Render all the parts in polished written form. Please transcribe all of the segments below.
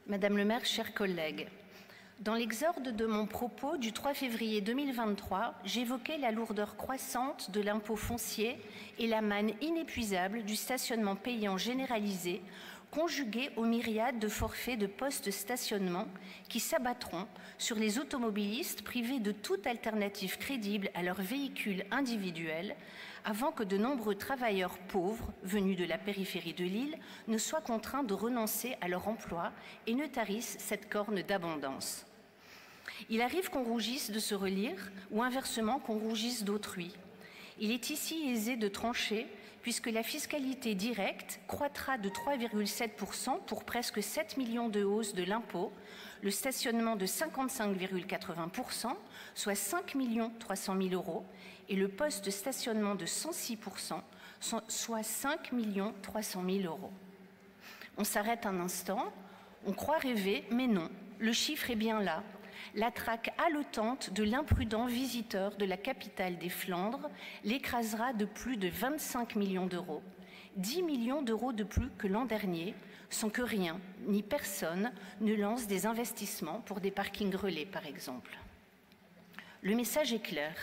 Madame le maire, chers collègues, dans l'exorde de mon propos du 3 février 2023, j'évoquais la lourdeur croissante de l'impôt foncier et la manne inépuisable du stationnement payant généralisé, conjuguée aux myriades de forfaits de post-stationnement qui s'abattront sur les automobilistes privés de toute alternative crédible à leur véhicule individuel, avant que de nombreux travailleurs pauvres venus de la périphérie de l'île ne soient contraints de renoncer à leur emploi et ne tarissent cette corne d'abondance. Il arrive qu'on rougisse de se relire ou inversement qu'on rougisse d'autrui. Il est ici aisé de trancher puisque la fiscalité directe croîtra de 3,7% pour presque 7 millions de hausse de l'impôt, le stationnement de 55,80%, soit 5 300 000 euros, et le post-stationnement de 106%, soit 5 300 000 euros. On s'arrête un instant, on croit rêver, mais non, le chiffre est bien là. La traque haletante de l'imprudent visiteur de la capitale des Flandres l'écrasera de plus de 25 millions d'euros, 10 millions d'euros de plus que l'an dernier, sans que rien ni personne ne lance des investissements pour des parkings relais, par exemple. Le message est clair.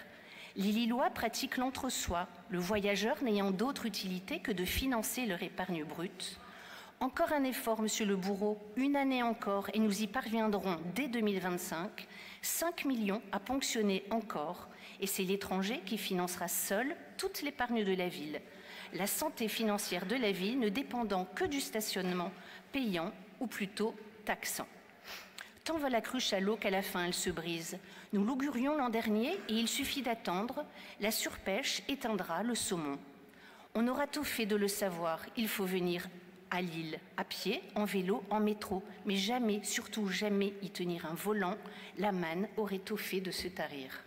Les Lillois pratiquent l'entre-soi, le voyageur n'ayant d'autre utilité que de financer leur épargne brute. Encore un effort, Monsieur le Bourreau, une année encore, et nous y parviendrons dès 2025. 5 millions à ponctionner encore, et c'est l'étranger qui financera seul toute l'épargne de la ville. La santé financière de la ville ne dépendant que du stationnement payant, ou plutôt taxant. Tant va la cruche à l'eau qu'à la fin elle se brise. Nous l'augurions l'an dernier, et il suffit d'attendre, la surpêche éteindra le saumon. On aura tout fait de le savoir, il faut venir à Lille, à pied, en vélo, en métro, mais jamais, surtout jamais y tenir un volant, la manne aurait tout fait de se tarir.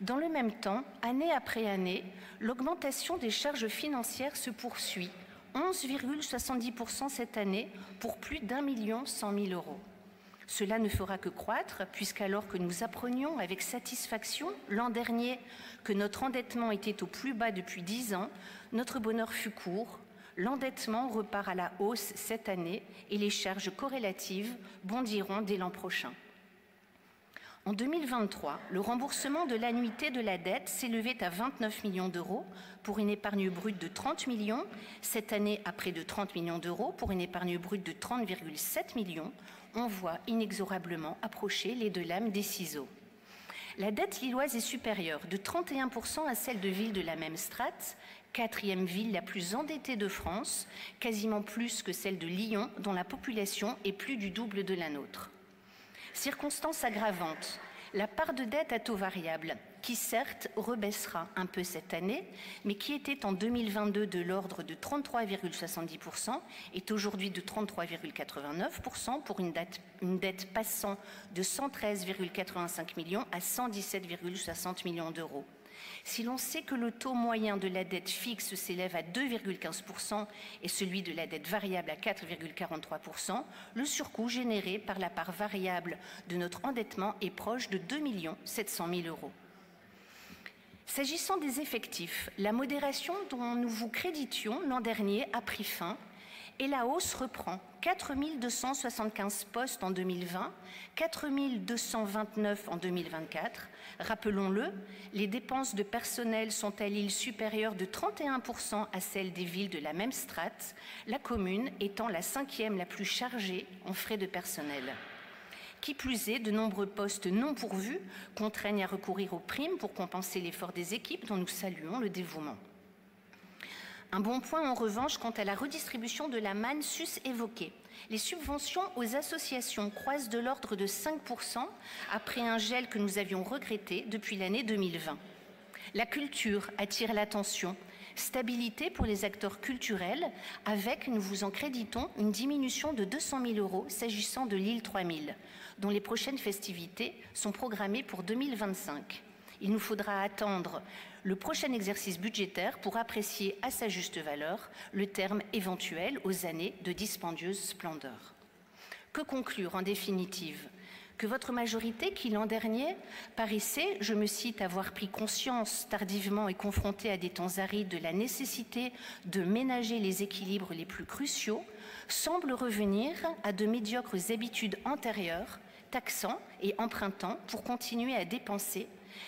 Dans le même temps, année après année, l'augmentation des charges financières se poursuit, 11,70% cette année pour plus d'1 100 000 euros. Cela ne fera que croître, puisqu'alors que nous apprenions avec satisfaction l'an dernier que notre endettement était au plus bas depuis 10 ans, notre bonheur fut court. L'endettement repart à la hausse cette année et les charges corrélatives bondiront dès l'an prochain. En 2023, le remboursement de l'annuité de la dette s'élevait à 29 millions d'euros pour une épargne brute de 30 millions, cette année à près de 30 millions d'euros pour une épargne brute de 30,7 millions. On voit inexorablement approcher les deux lames des ciseaux. La dette lilloise est supérieure de 31% à celle de villes de la même strate, quatrième ville la plus endettée de France, quasiment plus que celle de Lyon, dont la population est plus du double de la nôtre. Circonstance aggravante, la part de dette à taux variable, qui certes rebaissera un peu cette année, mais qui était en 2022 de l'ordre de 33,70%, est aujourd'hui de 33,89% pour une dette passant de 113,85 millions à 117,60 millions d'euros. Si l'on sait que le taux moyen de la dette fixe s'élève à 2,15% et celui de la dette variable à 4,43%, le surcoût généré par la part variable de notre endettement est proche de 2 700 000 euros. S'agissant des effectifs, la modération dont nous vous créditions l'an dernier a pris fin et la hausse reprend. 4 275 postes en 2020, 4 229 en 2024. Rappelons-le, les dépenses de personnel sont à Lille supérieures de 31% à celles des villes de la même strate, la commune étant la 5e la plus chargée en frais de personnel. Qui plus est, de nombreux postes non pourvus contraignent à recourir aux primes pour compenser l'effort des équipes dont nous saluons le dévouement. Un bon point en revanche quant à la redistribution de la manne sus évoquée. Les subventions aux associations croissent de l'ordre de 5% après un gel que nous avions regretté depuis l'année 2020. La culture attire l'attention. Stabilité pour les acteurs culturels avec, nous vous en créditons, une diminution de 200 000 euros s'agissant de l'île 3000, dont les prochaines festivités sont programmées pour 2025. Il nous faudra attendre le prochain exercice budgétaire pour apprécier à sa juste valeur le terme éventuel aux années de dispendieuse splendeur. Que conclure en définitive ? Que votre majorité, qui l'an dernier paraissait, je me cite, avoir pris conscience tardivement et confrontée à des temps arides de la nécessité de ménager les équilibres les plus cruciaux, semble revenir à de médiocres habitudes antérieures, taxant et empruntant pour continuer à dépenser,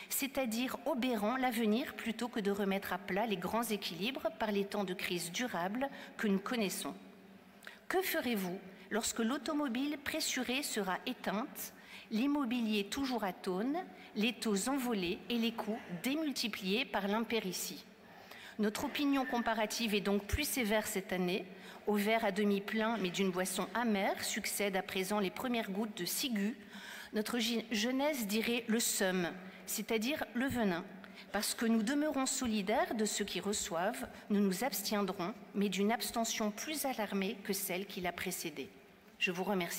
c'est-à-dire obérant l'avenir plutôt que de remettre à plat les grands équilibres par les temps de crise durable que nous connaissons. Que ferez-vous lorsque l'automobile pressurée sera éteinte, l'immobilier toujours atone, les taux envolés et les coûts démultipliés par l'impéritie? Notre opinion comparative est donc plus sévère cette année. Au verre à demi plein mais d'une boisson amère succèdent à présent les premières gouttes de ciguë. Notre jeunesse dirait le seum, c'est-à-dire le venin. Parce que nous demeurons solidaires de ceux qui reçoivent, nous nous abstiendrons, mais d'une abstention plus alarmée que celle qui l'a précédée. Je vous remercie.